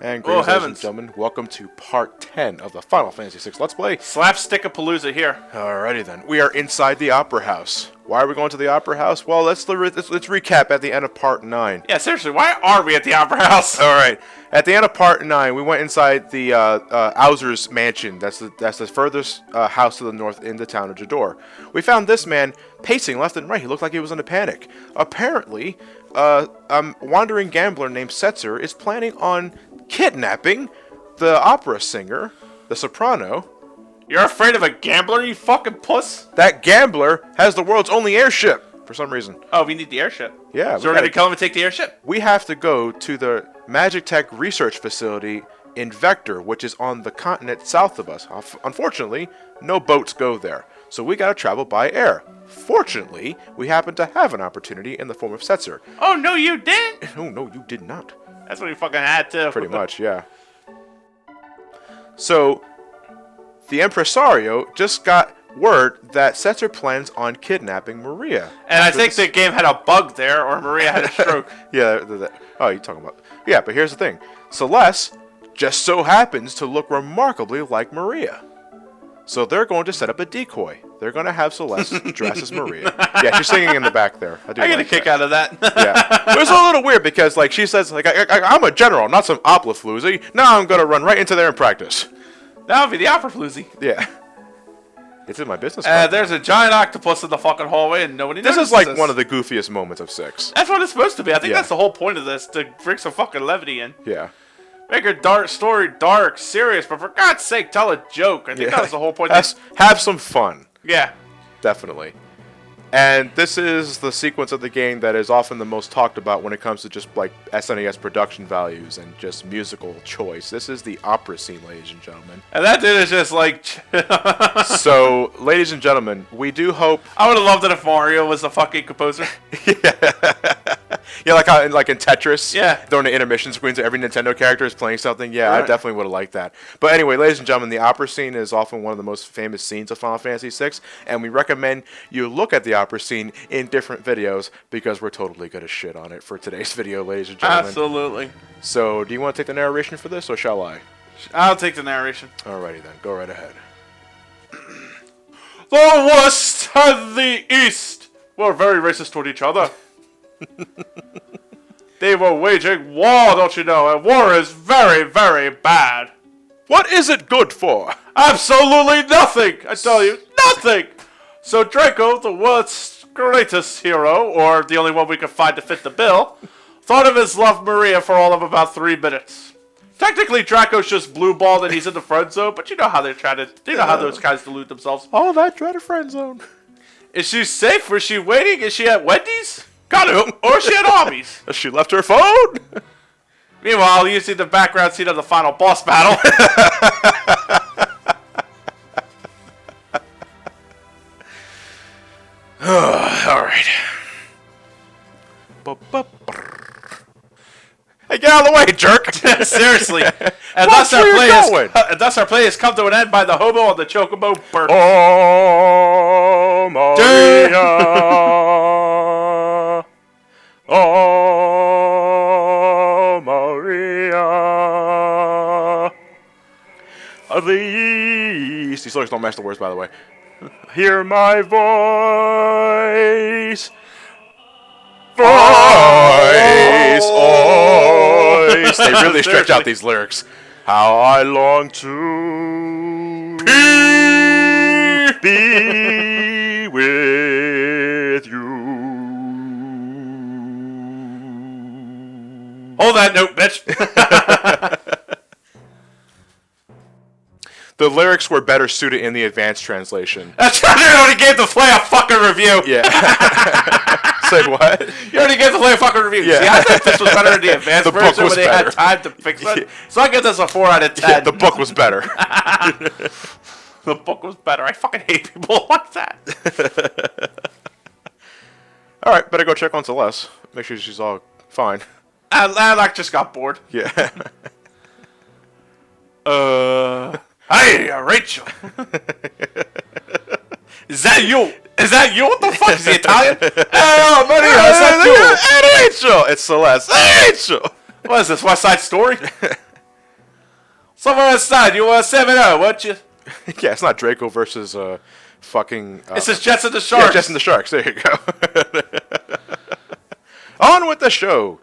And greetings, ladies and gentlemen. Welcome to part 10 of the Final Fantasy VI Let's Play. Slapstick-a-palooza here. Alrighty then. We are inside the Opera House. Why are we going to the Opera House? Well, let's recap at the end of part 9. Yeah, seriously, why are we at the Opera House? Alright. At the end of part 9, we went inside the Owser's mansion. That's the furthest house to the north in the town of Jador. We found this man pacing left and right. He looked like he was in a panic. Apparently, a wandering gambler named Setzer is planning on kidnapping the opera singer, the soprano. You're afraid of a gambler, you fucking puss? That gambler has the world's only airship, for some reason. Oh, we need the airship. Yeah. So we're going to kill him and take the airship? We have to go to the Magic Tech Research Facility in Vector, which is on the continent south of us. Unfortunately, no boats go there, so we gotta travel by air. Fortunately, we happen to have an opportunity in the form of Setzer. Oh, no, you didn't? Oh, no, you did not. That's what you fucking had to. Pretty much, yeah. So, the impresario just got word that Setzer plans on kidnapping Maria. And I think the game had a bug there, or Maria had a stroke. Yeah, oh, you're talking about... Yeah, but here's the thing. Celeste just so happens to look remarkably like Maria. So they're going to set up a decoy. They're going to have Celeste dress as Maria. Yeah, she's singing in the back there. I get a kick out of that. Yeah. It was a little weird because, like, she says, like, I'm a general, not some opera floozy. Now I'm going to run right into there and practice. That would be the opera floozy. Yeah. It's in my business card. There's a giant octopus in the fucking hallway and nobody notices. This is like one of the goofiest moments of 6. That's what it's supposed to be. I think that's the whole point of this, to bring some fucking levity in. Yeah. Make a story dark, serious, but for God's sake, tell a joke. I think that was the whole point. Have some fun. Yeah. Definitely. And this is the sequence of the game that is often the most talked about when it comes to just like SNES production values and just musical choice. This is the opera scene, ladies and gentlemen. And that dude is just like... So, ladies and gentlemen, we do hope... I would have loved it if Mario was the fucking composer. Yeah, like in Tetris. Yeah. During the intermission screens, every Nintendo character is playing something. Yeah, right. I definitely would have liked that. But anyway, ladies and gentlemen, the opera scene is often one of the most famous scenes of Final Fantasy VI, and we recommend you look at the opera scene in different videos because we're totally gonna shit on it for today's video, ladies and gentlemen. Absolutely. So, do you want to take the narration for this, or shall I? I'll take the narration. Alrighty then, go right ahead. The West and the East were very racist toward each other. They were waging war, don't you know? And war is very, very bad. What is it good for? Absolutely nothing! I tell you, nothing! So Draco, the world's greatest hero, or the only one we could find to fit the bill, thought of his love Maria for all of about 3 minutes. Technically, Draco's just blue-balled and he's in the friend zone, but you know how they try to... You know how those guys delude themselves. All that dreaded friend zone. Is she safe? Was she waiting? Is she at Wendy's? Got it. Or is she at Arby's? She left her phone? Meanwhile, you see the background scene of the final boss battle. Alright. Hey, get out of the way, jerk! Seriously. And thus our play has come to an end by the hobo on the chocobo bird. Oh, Maria. Oh, Maria. Of the East. These lyrics don't match the words, by the way. Hear my voice. Voice. They really stretch out these lyrics. How I long to be with you. Hold that note, bitch. The lyrics were better suited in the advanced translation. That's right, you already gave the play a fucking review. Yeah. Say what? You already gave the play a fucking review. Yeah. See, I thought this was better in the advanced version when they had time to fix it. So I give this a 4 out of 10. Yeah, the book was better. The book was better. I fucking hate people like that. Alright, better go check on Celeste. Make sure she's all fine. I just got bored. Yeah. Hey, Rachel. Is that you? Is that you? What the fuck? Is he Italian? Oh, Maria, is that you? Hey, Rachel! It's Celeste. Hey, Rachel! What is this, West Side Story? Someone aside, you want 7-0, won't you? Yeah, it's not Draco versus fucking. This is Jets and the Sharks. Yeah, Jets and the Sharks. There you go. On with the show.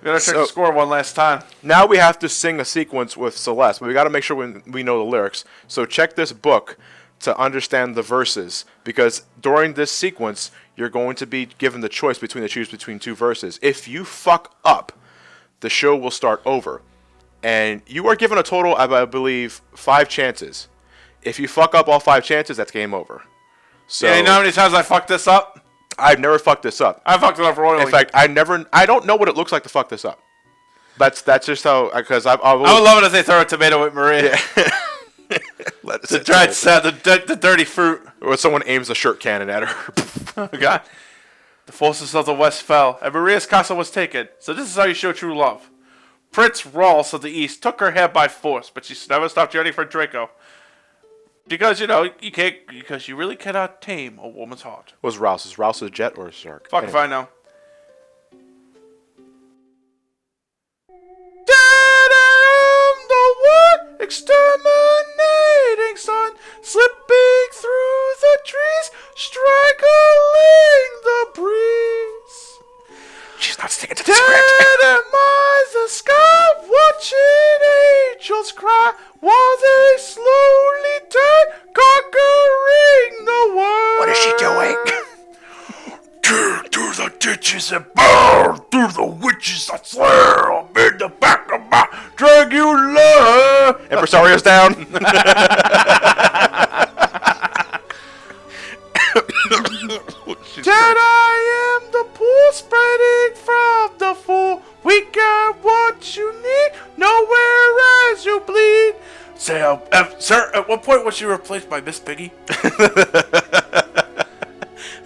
We gotta check the score one last time. Now we have to sing a sequence with Celeste, but we got to make sure we know the lyrics. So check this book to understand the verses, because during this sequence, you're going to be given the choice to choose between two verses. If you fuck up, the show will start over. And you are given a total of, I believe, 5 chances. If you fuck up all 5 chances, that's game over. So Yeah, you know how many times I fucked this up? I've never fucked this up. I fucked it up royally. In fact, I don't know what it looks like to fuck this up. That's just how, because I would love it if they throw a tomato at Maria. Yeah. The dried set, the dirty fruit. Or someone aims a shirt cannon at her. Oh, God. The forces of the West fell, and Maria's castle was taken. So this is how you show true love. Prince Rolls of the East took her head by force, but she never stopped yearning for Draco. Because, you can't, because you really cannot tame a woman's heart. Was Rouse? Is Rouse a jet or a shark? Fuck if I know. Dead am the one exterminating sun, slipping through the trees, strangling the breeze. She's not sticking to the Dead script. am I the sky, watching angels cry, while they slowly turn, conquering the world. What is she doing? Dig through the ditches and burn through the witches. I swear I'm in the back of my Dragula. Impresario's down. Dead I am the pool spreading from the full. We got what you need, nowhere as you bleed. Say, sir, at what point was you replaced by Miss Piggy?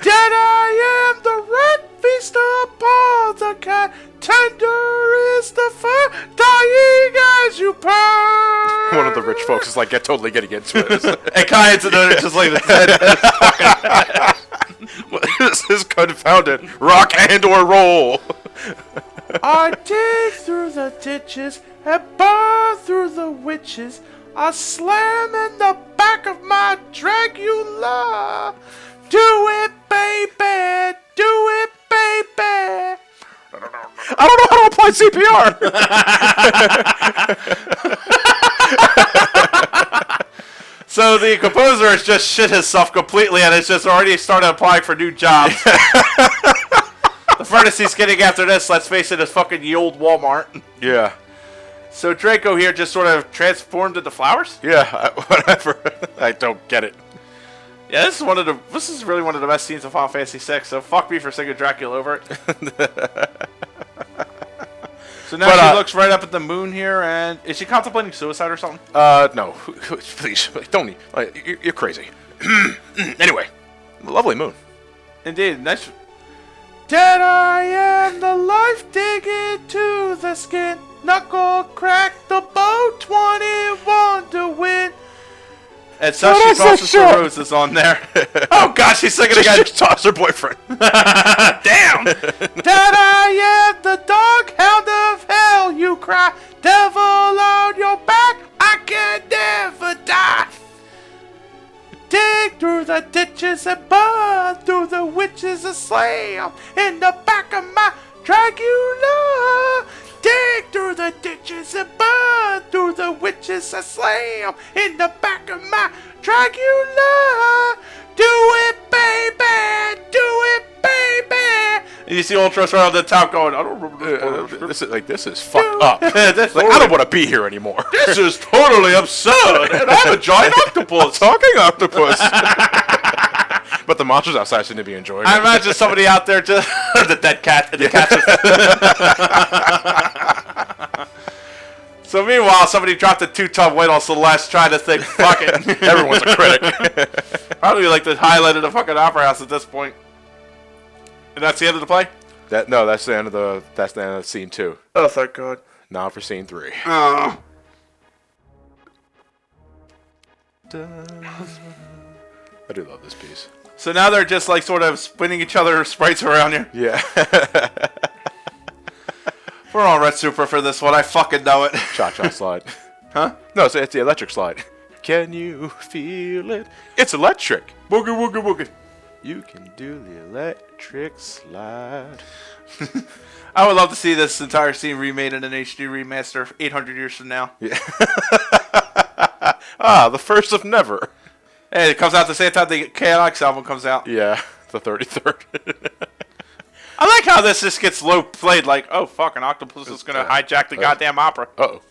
Dead I am the rat, feast upon the cat. Tender is the fur, dying as you purr. One of the rich folks is like, totally getting into it. And Kyan's another just like the head. This is confounded. Rock and or roll. I dig through the ditches and burn through the witches. I slam in the back of my Dragula. Do it, baby. Do it, baby. I don't know how to apply CPR. So the composer has just shit himself completely and has just already started applying for new jobs. The furnace he's getting after this, let's face it, is fucking ye old Walmart. Yeah. So Draco here just sort of transformed into flowers? Yeah, whatever. I don't get it. Yeah, this is really one of the best scenes of Final Fantasy VI, so fuck me for singing Dracula over it. So now she looks right up at the moon here, and is she contemplating suicide or something? No. Please, don't. You're crazy. Anyway, lovely moon. Indeed, nice. Dead I am, the life digging to the skin. Knuckle crack the bow, 21 to win. And so she tosses the roses on there. Oh gosh, she's singing again. Just toss her boyfriend. Damn! That I am the dog hound of hell, you cry. Devil on your back, I can never die. Dig through the ditches and burn through the witches and slam in the back of my Dragula. Dig through the ditches and burn through the witches and slam in the back of my Dragula. Do it, baby! Do it, baby! And you see Ultros around the top going, I don't remember this is fucked up. I don't want to be here anymore. This is totally absurd, and I'm a giant octopus. Talking octopus. But the monsters outside seem to be enjoying it. I imagine somebody out there just the dead cat and the cat just So meanwhile, somebody dropped a 2-ton weight on Celeste trying to think, fuck it. Everyone's a critic. Probably like the highlight of the fucking opera house at this point. And that's the end of the play? That's the end of the scene 2. Oh, thank God. Now for scene 3. Oh. I do love this piece. So now they're just like sort of spinning each other sprites around here. Yeah. We're on Red Super for this one. I fucking know it. Cha-cha slide. Huh? No, it's the electric slide. Can you feel it? It's electric. Boogie, woogie, woogie. You can do the electric slide. I would love to see this entire scene remade in an HD remaster 800 years from now. Yeah. The first of never. Hey, it comes out the same time the KNX album comes out. Yeah, the 33rd. I like how this just gets low played, like, oh, fuck, an octopus is going to hijack the goddamn opera. Uh-oh.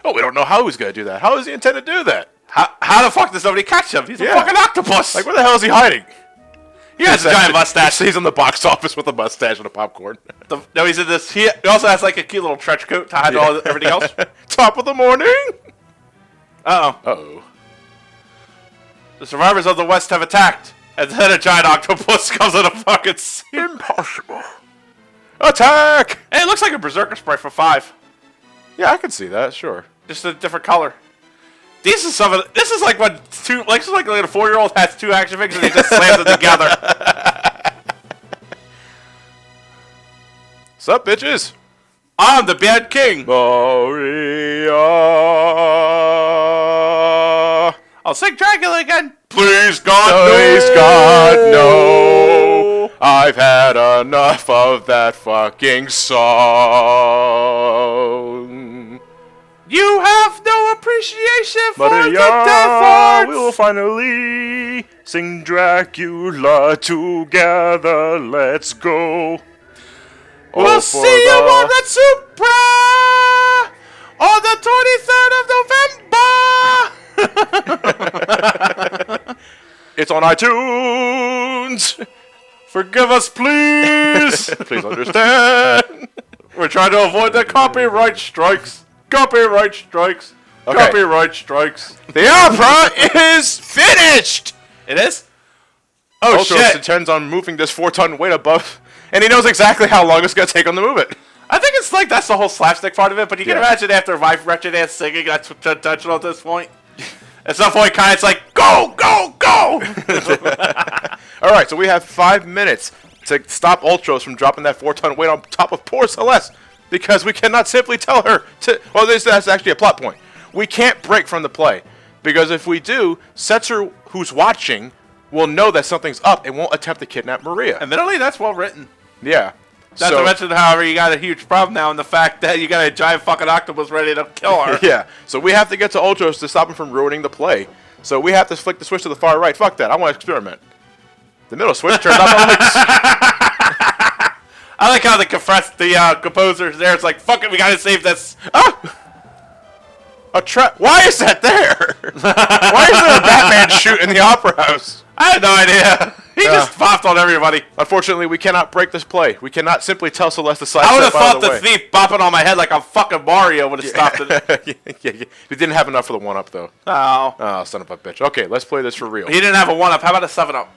Oh, we don't know how he's going to do that. How does he intend to do that? How the fuck does somebody catch him? He's a fucking octopus. Like, where the hell is he hiding? He has a giant mustache. He's in the box office with a mustache and a popcorn. No, he's in this. He also has like a cute little trench coat to hide everything else. Top of the morning. Uh-oh. Uh-oh. The survivors of the West have attacked. And then a giant octopus comes in a fucking scene. Impossible. Attack! Hey, it looks like a berserker spray for 5. Yeah, I can see that, sure. Just a different color. This is like when a 4-year-old has 2 action figures and he just slams them together. Sup, bitches? I'm the Bad King. Maria. I'll sing Dracula again. Please God, please God, no. I've had enough of that fucking song. You have no appreciation for Maria, the death arts. we will finally sing Dracula together. Let's go. We'll see you on Red Supra on the 23rd of November. It's on iTunes. Forgive us, please. Please understand. We're trying to avoid the copyright strikes. Copyright strikes. Okay. Copyright strikes. The opera is finished. It is? Oh, Also, shit. it turns on moving this 4-ton weight above, and he knows exactly how long it's going to take him to move it. I think it's like that's the whole slapstick part of it, but you can imagine after Wretched Ass singing, that's intentional at this point. At some point, Kyan's like, go, go, go! Alright, so we have 5 minutes to stop Ultros from dropping that 4-ton weight on top of poor Celeste, because we cannot simply tell her to... Well, that's actually a plot point. We can't break from the play, because if we do, Setzer, who's watching, will know that something's up and won't attempt to kidnap Maria. Admittedly, that's well written. Yeah. Not to mention, however, you got a huge problem now in the fact that you got a giant fucking octopus ready to kill her. Yeah. So we have to get to Ultros to stop him from ruining the play. So we have to flick the switch to the far right. Fuck that. I want to experiment. The middle switch turned out the lights. I like how the composer's there. It's like, fuck it, we gotta save this. Ah! A trap. Why is that there? Why is there a Batman shoot in the Opera House? I had no idea. He just popped on everybody. Unfortunately, we cannot break this play. We cannot simply tell Celeste to sidestep I would have out thought of the the way. thief bopping on my head like a fucking Mario would have stopped it. yeah. We didn't have enough for the 1-up, though. Oh. Oh, son of a bitch. Okay, let's play this for real. He didn't have a 1-up. How about a 7-up?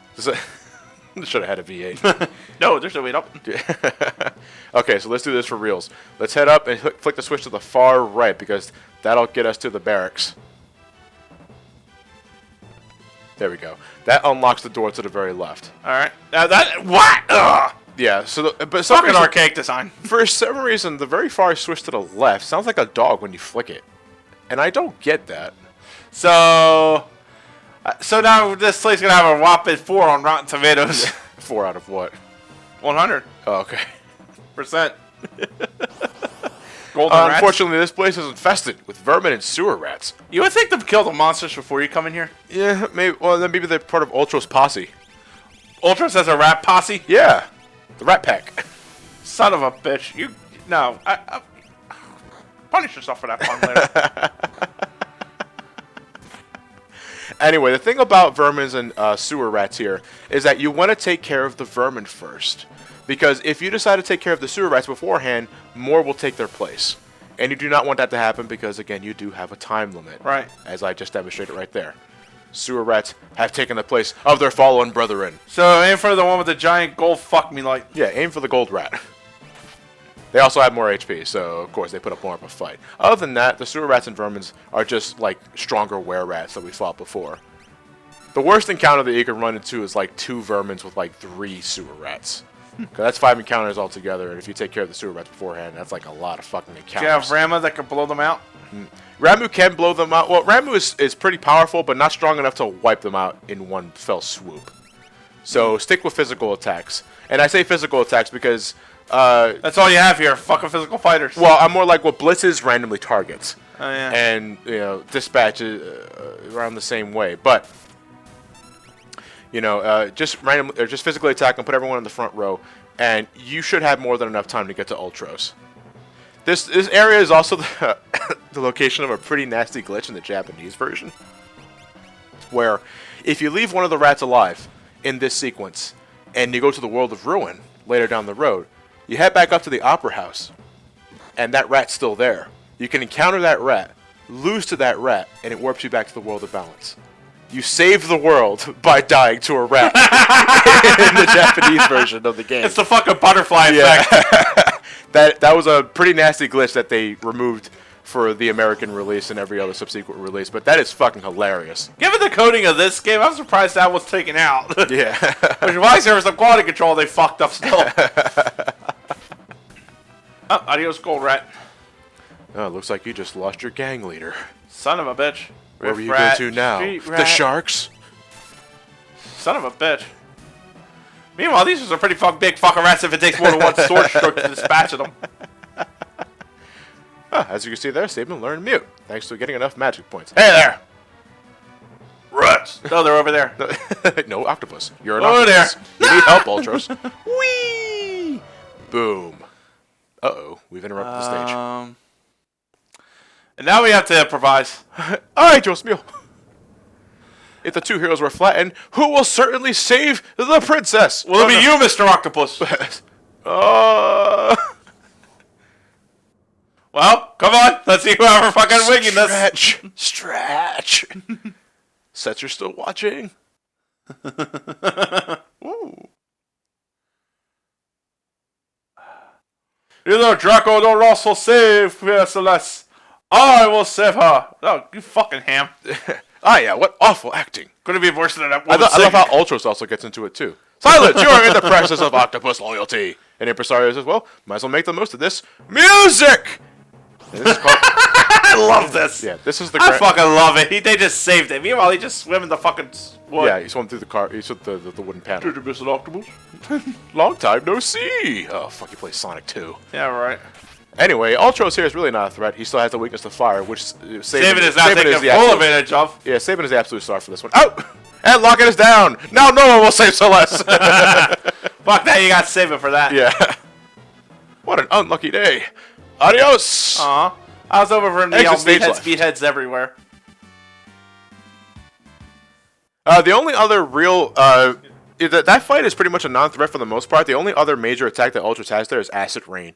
Should have had a V8. No, there's no 8-up. Okay, so let's do this for reals. Let's head up and flick the switch to the far right, because that'll get us to the barracks. There we go. That unlocks the door to the very left. Alright. What? Ugh. Yeah, so but Fucking archaic design. For some reason, the very far switch to the left sounds like a dog when you flick it. And I don't get that. So now this place is going to have a whopping 4 on Rotten Tomatoes. 4 out of what? 100%. Oh, okay. Golden rats. Unfortunately, this place is infested with vermin and sewer rats. You would think to kill the monsters before you come in here? Yeah, maybe. Well, then maybe they're part of Ultra's posse. Ultras has a rat posse? Yeah, the Rat Pack. Son of a bitch. No. I punish yourself for that pun later. Anyway, the thing about vermins and sewer rats here is that you want to take care of the vermin first. Because if you decide to take care of the sewer rats beforehand, more will take their place. And you do not want that to happen because, again, you do have a time limit. Right. As I just demonstrated right there. Sewer rats have taken the place of their fallen brethren. So aim for the one with the giant gold fuck me light. Yeah, aim for the gold rat. They also have more HP, so of course they put up more of a fight. Other than that, the sewer rats and vermins are just like stronger were rats that we fought before. The worst encounter that you can run into is like 2 vermins with like 3 sewer rats. Cause that's 5 encounters altogether, and if you take care of the sewer rats beforehand, that's like a lot of fucking encounters. Do you have Rama that can blow them out? Ramu can blow them out. Well, Ramu is pretty powerful, but not strong enough to wipe them out in one fell swoop. So stick with physical attacks. And I say physical attacks because... that's all you have here, fucking physical fighters. Well, I'm more like what blitzes randomly targets. Oh, yeah. And, dispatches around the same way. But, just randomly, or just physically attack and put everyone in the front row. And you should have more than enough time to get to Ultros. This area is also the, the location of a pretty nasty glitch in the Japanese version. Where, if you leave one of the rats alive in this sequence, and you go to the World of Ruin later down the road, you head back up to the Opera House, and that rat's still there. You can encounter that rat, lose to that rat, and it warps you back to the World of Balance. You save the world by dying to a rat in the Japanese version of the game. It's the fucking butterfly effect. That was a pretty nasty glitch that they removed for the American release and every other subsequent release, but that is fucking hilarious. Given the coding of this game, I'm surprised that was taken out. Yeah. Which why there was some quality control they fucked up still. Oh, adios, gold rat. Oh, looks like you just lost your gang leader. Son of a bitch. Where will you go to now? The Sharks? Son of a bitch. Meanwhile, these are some pretty big fucking rats if it takes more than one sword stroke to dispatch them. As you can see there, Saban learned mute, thanks to getting enough magic points. Hey there! Rats! No, they're over there. No, octopus. You're an octopus. There. You need help, Ultros. Whee! Boom. Uh-oh, we've interrupted the stage. And now we have to improvise. Alright, Joe Smeal. If the two heroes were flattened, who will certainly save the princess? Will it be you, Mr. Octopus? Well, come on. Let's see whoever fucking winging this. Stretch. Setzer still watching. Ooh. You know, Draco don't also save Celeste. I will save her. Oh, you fucking ham. Yeah, what awful acting. Couldn't be worse than that. I love how Ultros also gets into it, too. Silence, you are in the presence of octopus loyalty. And Impresario says, well, might as well make the most of this. Music! And this is called... I love this. Yeah, this is the... I fucking love it. They just saved it. Meanwhile, he just swam in the fucking wood. Yeah, he swam through the car. He swam the wooden panel. Did you miss an octopus? Long time no see. Oh, fuck, he plays Sonic 2. Yeah, right. Anyway, Ultros here is really not a threat. He still has the weakness to fire, which Saban is not taking full advantage of. Yeah, Saban is the absolute star for this one. Oh! And locking us down! Now no one will save Celeste! Fuck that, you got Saban for that. Yeah. What an unlucky day. Adios! Aw. I was over for meatheads everywhere. The only other real... that fight is pretty much a non-threat for the most part. The only other major attack that Ultros has there is Acid Rain.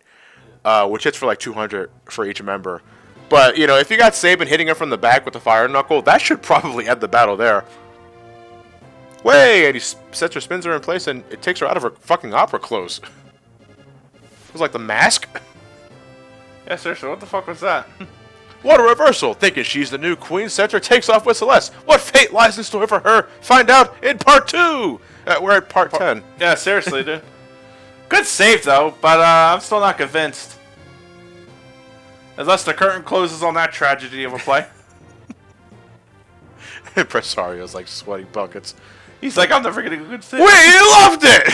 Which hits for like 200 for each member. But, if you got Saban hitting him from the back with the Fire Knuckle, that should probably end the battle there. Way! And he sets her, spins her in place, and it takes her out of her fucking opera clothes. It was like the mask. Yeah, seriously, what the fuck was that? What a reversal! Thinking she's the new queen, Setzer takes off with Celeste. What fate lies in store for her? Find out in part 2! We're at part 10. Yeah, seriously, dude. Good save, though, but I'm still not convinced. Unless the curtain closes on that tragedy of a play. Impresario's like sweating buckets. He's like, I'm never getting a good save. We loved it!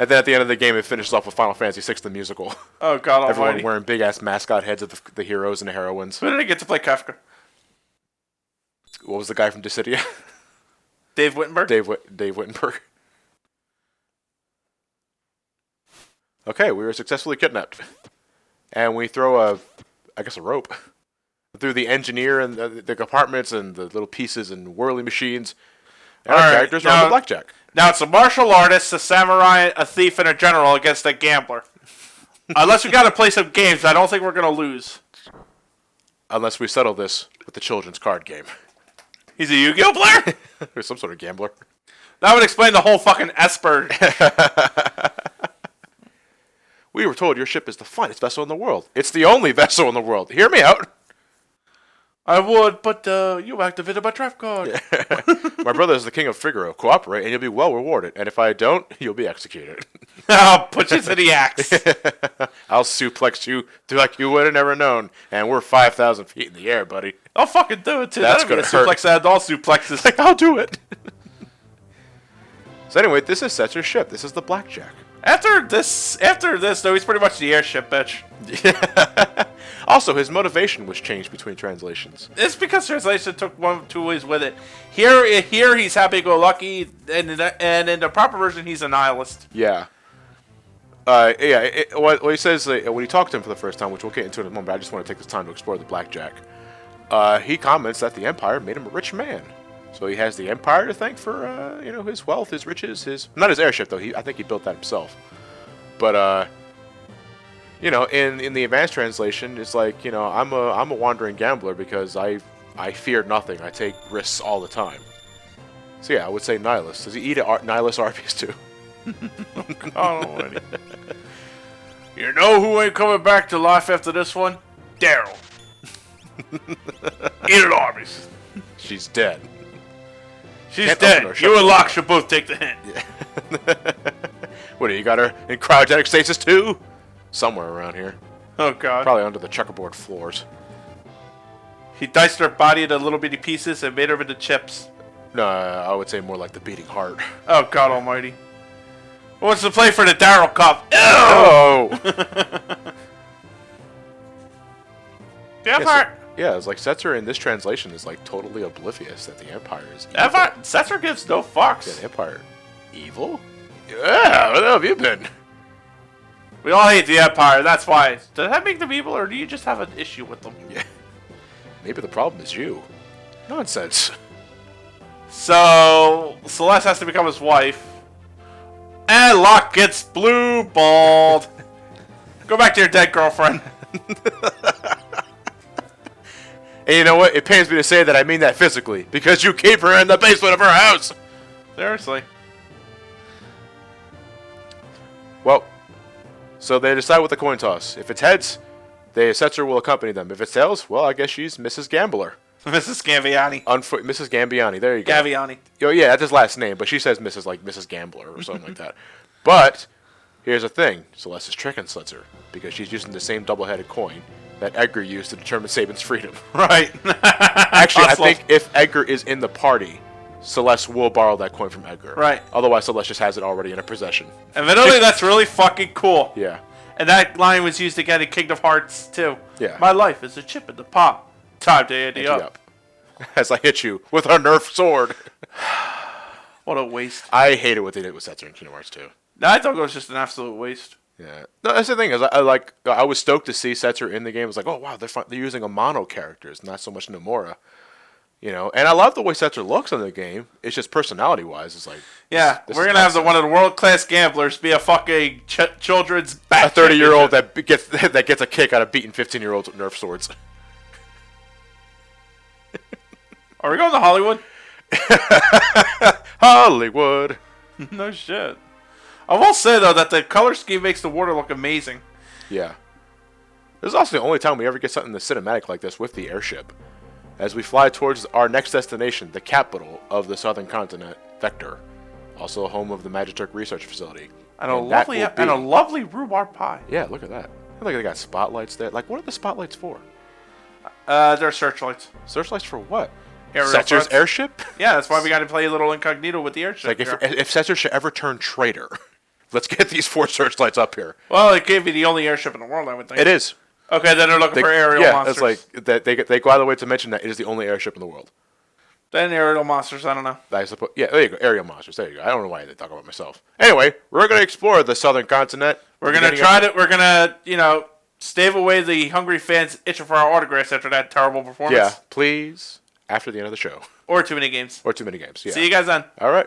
And then at the end of the game, it finishes off with Final Fantasy VI, the musical. Oh, God almighty. Everyone wearing big-ass mascot heads of the heroes and the heroines. Who did I get to play Kafka? What was the guy from Dissidia? Dave Wittenberg? Dave Wittenberg. Okay, we were successfully kidnapped. And we throw a rope through the engineer and the compartments and the little pieces and whirly machines. And our characters are on the blackjack. Now it's a martial artist, a samurai, a thief, and a general against a gambler. Unless we gotta play some games, I don't think we're gonna lose. Unless we settle this with the children's card game. He's a Yu-Gi-Oh player? Or some sort of gambler. That would explain the whole fucking Esper. We were told your ship is the finest vessel in the world. It's the only vessel in the world. Hear me out. I would, but you activated my trap card. My brother is the king of Figaro. Cooperate, and you'll be well rewarded. And if I don't, you'll be executed. I'll put you to the axe. I'll suplex you like you would have never known. And we're 5,000 feet in the air, buddy. I'll fucking do it, too. That's That'd be a gonna hurt. suplex and all suplexes. Like, I'll do it. So anyway, this is Setzer's ship. This is the Blackjack. After this, though, he's pretty much the airship bitch. Also, his motivation was changed between translations. It's because translation took two ways with it. Here he's happy-go-lucky, and in the proper version, he's a nihilist. Yeah. What he says, when he talked to him for the first time, which we'll get into in a moment, but I just want to take this time to explore the Blackjack. He comments that the Empire made him a rich man. So he has the Empire to thank for, his wealth, his riches, not his airship, though. I think he built that himself. But, in the advanced translation, it's like, I'm a wandering gambler because I fear nothing. I take risks all the time. So yeah, I would say nihilist. Does he eat nihilist Arby's too? God almighty. You know who ain't coming back to life after this one? Daryl. Eat it, Arby's. She's dead. She's dead. You and Locke should both take the hint. Yeah. What, you got her in cryogenic stasis too? Somewhere around here. Oh, God. Probably under the checkerboard floors. He diced her body into little bitty pieces and made her into chips. No, I would say more like the beating heart. Oh, God almighty. What's the play for the Daryl Cup? Ew! Oh! The Empire... Yeah, it's like Setzer in this translation is like totally oblivious that the Empire is evil. Setzer gives no fucks. Yeah, the Empire evil? Yeah, where the hell have you been? We all hate the Empire, that's why. Does that make them evil, or do you just have an issue with them? Yeah. Maybe the problem is you. Nonsense. So, Celeste has to become his wife. And Locke gets blue-balled. Go back to your dead girlfriend. And you know what? It pains me to say that I mean that physically, because you keep her in the basement of her house. Seriously. Well, so they decide with the coin toss. If it's heads, Setzer will accompany them. If it's tails, well, I guess she's Mrs. Gambler. Mrs. Gambiani. Mrs. Gambiani. There you go. Gaviani. Oh, yeah, that's his last name, but she says Mrs. Gambler or something like that. But here's the thing: Celeste is tricking Setzer because she's using the same double-headed coin that Edgar used to determine Sabin's freedom. Right. Actually, I think if Edgar is in the party, Celeste will borrow that coin from Edgar. Right. Otherwise, Celeste just has it already in her possession. Evidently, that's really fucking cool. Yeah. And that line was used again in Kingdom Hearts too. Yeah. My life is a chip in the pot. Time to ante up. As I hit you with a Nerf sword. What a waste. I hate it what they did with Setzer in Kingdom Hearts 2. No, I thought it was just an absolute waste. Yeah, no, that's the thing is I was stoked to see Setzer in the game. I was like, oh wow, they're using a mono characters, not so much Nomura, And I love the way Setzer looks in the game. It's just personality wise, it's like we're gonna have one of the world class gamblers be a fucking children's a 30-year-old that gets a kick out of beating 15-year-olds with Nerf swords. Are we going to Hollywood? Hollywood. No shit. I will say, though, that the color scheme makes the water look amazing. Yeah. This is also the only time we ever get something in the cinematic like this with the airship. As we fly towards our next destination, the capital of the southern continent, Vector. Also home of the Magiturk Research Facility. And a lovely rhubarb pie. Yeah, look at that. I think they got spotlights there. Like, what are the spotlights for? They're searchlights. Searchlights for what? Setzer's airship? Yeah, that's why we got to play a little incognito with the airship. Like, if Setzer should ever turn traitor, let's get these 4 searchlights up here. Well, it gave you the only airship in the world, I would think. It is. Okay, then they're looking for aerial monsters. Yeah, it's like they go out of the way to mention that it is the only airship in the world. Then aerial monsters, I don't know. I suppose. Yeah, there you go. Aerial monsters. There you go. I don't know why I talk about myself. Anyway, we're gonna explore the southern continent. We're gonna stave away the hungry fans itching for our autographs after that terrible performance. Yeah, please. After the end of the show. Or too many games. Or too many games. Yeah. See you guys then. All right.